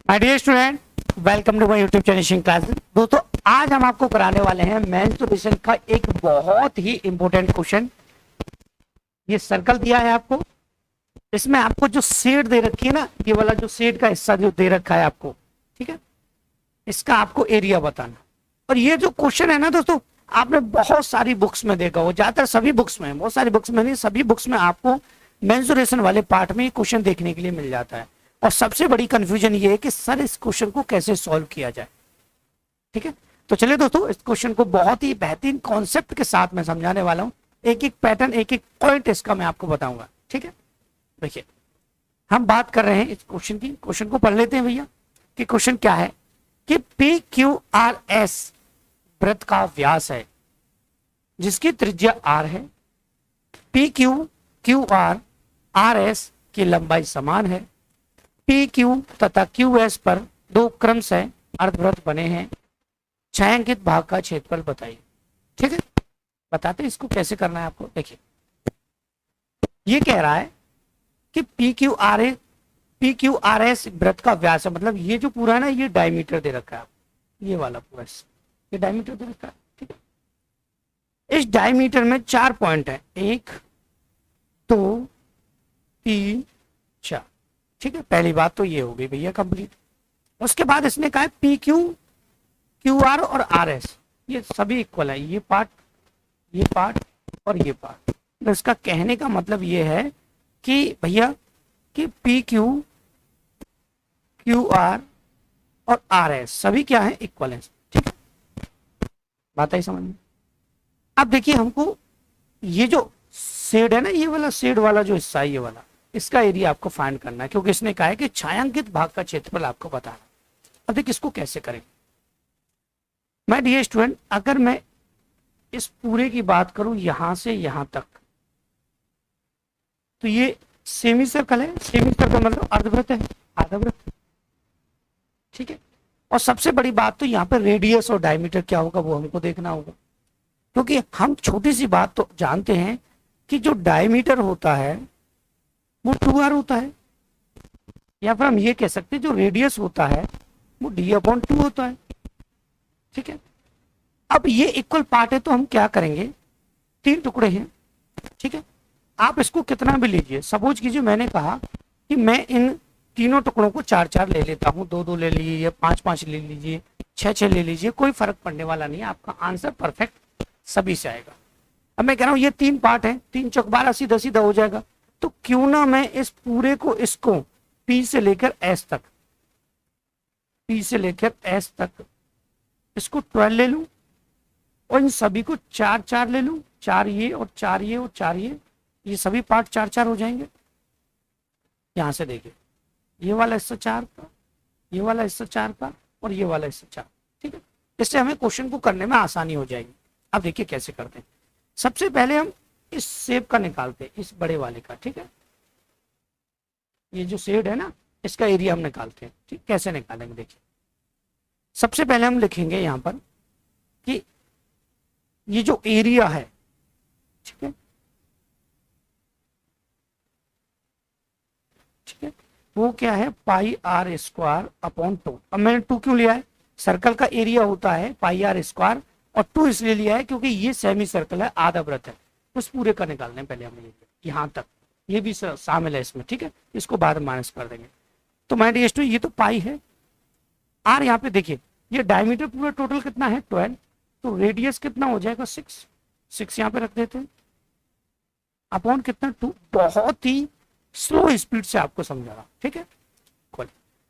My dear student, welcome to my YouTube channel classes. दोस्तों, आज हम आपको कराने वाले हैं मेंस्ट्रुएशन का एक बहुत ही इंपॉर्टेंट क्वेश्चन। ये सर्कल दिया है आपको, इसमें आपको जो शेड दे रखी है ना, ये वाला जो शेड का हिस्सा जो दे रखा है आपको, ठीक है, इसका आपको एरिया बताना। और ये जो क्वेश्चन है ना दोस्तों, आपने बहुत सारी बुक्स में देखा हो, ज्यादातर सभी बुक्स में, बहुत सारी बुक्स में नहीं, सभी बुक्स में आपको मेंस्ट्रुएशन वाले पार्ट में क्वेश्चन देखने के लिए मिल जाता है। और सबसे बड़ी कंफ्यूजन ये है कि सर इस क्वेश्चन को कैसे सॉल्व किया जाए। ठीक है, तो चलिए दोस्तों, इस क्वेश्चन को बहुत ही बेहतरीन कॉन्सेप्ट के साथ मैं समझाने वाला हूं। एक एक पैटर्न, एक एक पॉइंट इसका मैं आपको बताऊंगा। ठीक है, देखिए हम बात कर रहे हैं इस क्वेश्चन की। क्वेश्चन को पढ़ लेते हैं भैया कि क्वेश्चन क्या है कि पी क्यू आर एस वृत्त का व्यास है जिसकी त्रिज्या आर है। P Q Q R R S की लंबाई समान है। पी क्यू तथा क्यू एस पर दो क्रमशः अर्धवृत्त बने हैं। छायांकित भाग का क्षेत्रफल बताइए। ठीक है, बताते हैं इसको कैसे करना है आपको। देखिए, ये कह रहा है कि पी क्यू आर एस वृत्त का व्यास है, मतलब ये जो पूरा है ना, ये डायमीटर दे रखा है, ये वाला पूरा ये डायमीटर दे रखा है। ठीक है, इस डायमीटर में 4 पॉइंट है, 1 2 3 4। ठीक है, पहली बात तो ये हो गई भैया कंप्लीट। उसके बाद इसने कहा पी क्यू क्यू आर और आर एस ये सभी इक्वल है, ये पार्ट और ये पार्ट। तो इसका कहने का मतलब ये है कि भैया कि पी क्यू क्यू आर और आर एस सभी क्या है, इक्वल है। ठीक है, बात आई समझ में। अब देखिए, हमको ये जो शेड है ना, ये वाला शेड वाला जो हिस्सा है, ये वाला, इसका एरिया आपको फाइंड करना है, क्योंकि इसने कहा है कि छायांकित भाग का क्षेत्रफल आपको बताना। अब देखिए इसको कैसे करें। माय डियर स्टूडेंट, अगर मैं इस पूरे की बात करूं यहां से यहां तक, तो ये सेमी सर्कल है। सेमी सर्कल मतलब अर्धवृत्त है, आधा वृत्त। ठीक है, और सबसे बड़ी बात तो यहाँ पर रेडियस और डायमीटर क्या होगा वो हमको देखना होगा, क्योंकि हम छोटी सी बात तो जानते हैं कि जो डायमीटर होता है वो 2r होता है, या फिर हम ये कह सकते हैं जो रेडियस होता है वो d/2 होता है। ठीक है, अब ये इक्वल पार्ट है तो हम क्या करेंगे, 3 टुकड़े हैं। ठीक है, आप इसको कितना भी लीजिए, सपोज कीजिए मैंने कहा कि मैं इन तीनों टुकड़ों को 4-4 ले लेता हूं, 2-2 ले लीजिए, 5-5 ले लीजिए, 6-6 ले लीजिए, कोई फर्क पड़ने वाला नहीं है, आपका आंसर परफेक्ट सभी से आएगा। अब मैं कह रहा हूं ये 3 पार्ट है, 3 चौक 12, सीधा सीधा हो जाएगा। तो क्यों ना मैं इस पूरे को, इसको P से लेकर S तक, P से लेकर S तक इसको 12 ले लूं, और इन सभी को 4-4 ले लूं, 4 ये और 4 ये और 4 ये सभी पार्ट 4-4 हो जाएंगे। यहां से देखिए, ये वाला हिस्सा 4 का, ये वाला हिस्सा 4 का, और ये वाला हिस्सा 4। ठीक है, इससे हमें क्वेश्चन को करने में आसानी हो जाएगी। अब देखिए कैसे करते हैं। सबसे पहले हम इस शेप का निकालते हैं, इस बड़े वाले का। ठीक है, ये जो शेड है ना, इसका एरिया हम निकालते हैं। ठीक, कैसे निकालेंगे देखिए। सबसे पहले हम लिखेंगे यहां पर कि ये जो एरिया है, ठीक है, ठीक है, वो क्या है, पाई आर स्क्वायर अपॉन 2। अब मैंने 2 क्यों लिया है, सर्कल का एरिया होता है पाई आर स्क्वायर, और 2 इसलिए लिया है क्योंकि ये सेमी सर्कल है, आधा वृत्त है, उस पूरे का निकालने पहले हमें यहां तक, ये भी शामिल है इसमें। ठीक है, इसको बाद में माइनस कर देंगे। तो मैं डियर स्टूडेंट, ये तो पाई है, आर यहाँ पे देखिए, ये डायमीटर पूरा टोटल कितना है 12, तो रेडियस कितना हो जाएगा 6 यहाँ पे रख देते हैं, अपॉन कितना 2। बहुत ही स्लो स्पीड से आपको समझा रहा। ठीक है,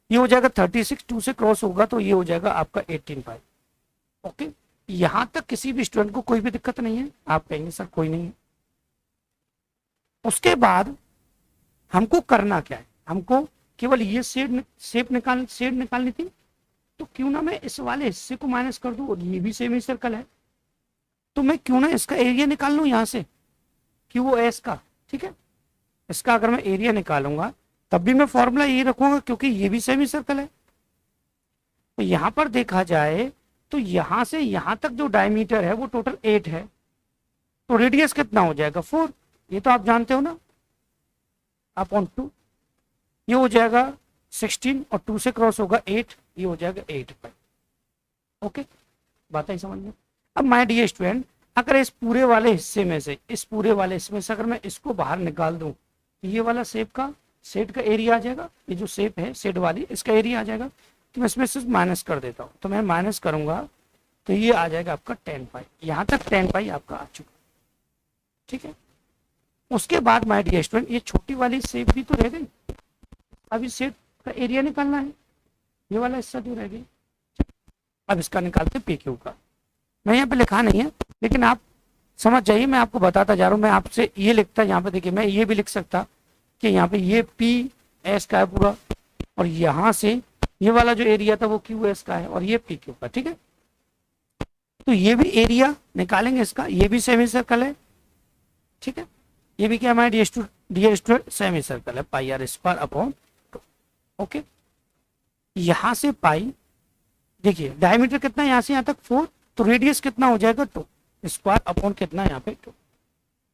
ये हो जाएगा 36, 2 से क्रॉस होगा तो ये हो जाएगा आपका 18 पाई। ओके, यहां तक किसी भी स्टूडेंट को कोई भी दिक्कत नहीं है, आप कहेंगे सर कोई नहीं है। उसके बाद हमको करना क्या है, हमको केवल ये शेड निकालनी थी। तो क्यों ना मैं इस वाले हिस्से को माइनस कर दूं, और ये भी सेमी सर्कल है, तो मैं क्यों ना इसका एरिया निकाल लूं यहां से, क्यू एस का। ठीक है, इसका अगर मैं एरिया निकालूंगा तब भी मैं फॉर्मूला यही रखूंगा, क्योंकि ये भी सेमी सर्कल है। तो यहां पर देखा जाए तो यहां से यहां तक जो डायमीटर है वो टोटल 8 है, तो रेडियस कितना हो जाएगा 4, ये तो आप जानते हो ना, अपॉन 2, ये हो जाएगा 16 और 2 से क्रॉस होगा 8, ये हो जाएगा 8 पाई। ओके, बात आई समझ में। अब माय डियर स्टूडेंट, अगर इस पूरे वाले हिस्से में से अगर मैं इसको बाहर निकाल दूं तो ये वाला शेड का एरिया आ जाएगा, ये जो शेप है शेड वाली इसका एरिया आ जाएगा। तो मैं इसमें सिर्फ माइनस कर देता हूँ, तो मैं माइनस करूंगा तो ये आ जाएगा आपका 10 पाई। यहाँ तक 10 पाई आपका आ चुका, ठीक है। उसके बाद माय डियर स्टूडेंट, ये छोटी वाली शेप भी तो रह गई, अब इस शेड का एरिया निकालना है, ये वाला हिस्सा जो रह गई। अब इसका निकालते पी क्यू का। मैं यहाँ पे लिखा नहीं है लेकिन आप समझ जाइए, मैं आपको बताता जा रहा हूँ। मैं आपसे ये लिखता, यहाँ पे देखिए मैं ये भी लिख सकता कि यहाँ पे ये पी एस का है पूरा, और यहाँ से ये वाला जो एरिया था वो क्यू एस का है, और ये पी क्यू का, ठीक है। तो ये भी एरिया निकालेंगे इसका, ये भी सेमी सर्कल है, ठीक है। ये भी क्या हमारे डियर स्टूडेंट सेमी सर्कल है, पाई आर स्क्वायर अपॉन 2। ओके, यहां से पाई, देखिए डायमीटर कितना है यहाँ से यहाँ तक 4, तो रेडियस कितना हो जाएगा 2, स्क्वायर अपॉन कितना यहाँ पे 2।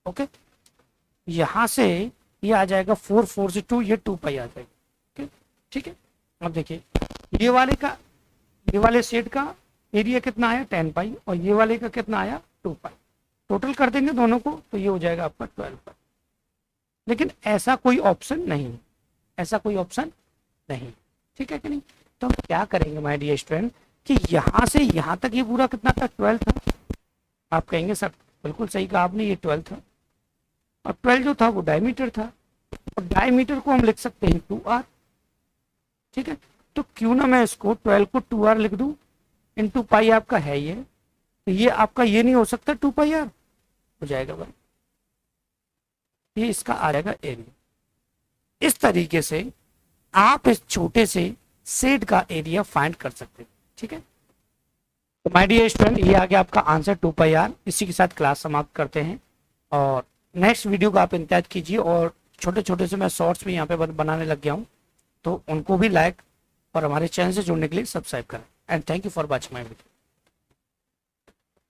ओके, यहां से ये आ जाएगा 4, 4 से 2, ये 2 पाई आ जाएगा, ठीक है। अब देखिए ये वाले सेट का एरिया कितना आया 10 पाई, और ये वाले का कितना आया 2 पाई। टोटल कर देंगे दोनों को तो ये हो जाएगा आपका 12 पाई। लेकिन ऐसा कोई ऑप्शन नहीं, ठीक है कि नहीं। तो हम क्या करेंगे माय डियर स्टूडेंट कि यहाँ से यहाँ तक ये पूरा कितना था 12 था। आप कहेंगे सर बिल्कुल सही कहा आपने, ये 12 था, और 12 जो था वो डायमीटर था, और डायमीटर को हम लिख सकते हैं 2r, ठीक है। तो क्यों ना मैं इसको 12 को 2r लिख दूं, इंटू पाई आपका है ये, तो ये आपका ये नहीं हो सकता 2 पाई आर हो जाएगा भाई, ये इसका आ जाएगा एरिया। इस तरीके से आप इस छोटे से सेट का एरिया फाइंड कर सकते हैं, ठीक है। तो माय डियर स्टूडेंट, ये आ गया आपका आंसर 2 पाई आर। इसी के साथ क्लास समाप्त करते हैं, और नेक्स्ट वीडियो का आप इंतजार कीजिए, और छोटे छोटे से मैं शॉर्ट्स भी यहाँ पे बनाने लग गया हूँ, तो उनको भी लाइक और हमारे चैनल से जुड़ने के लिए सब्सक्राइब करें। And thank you for watching my video.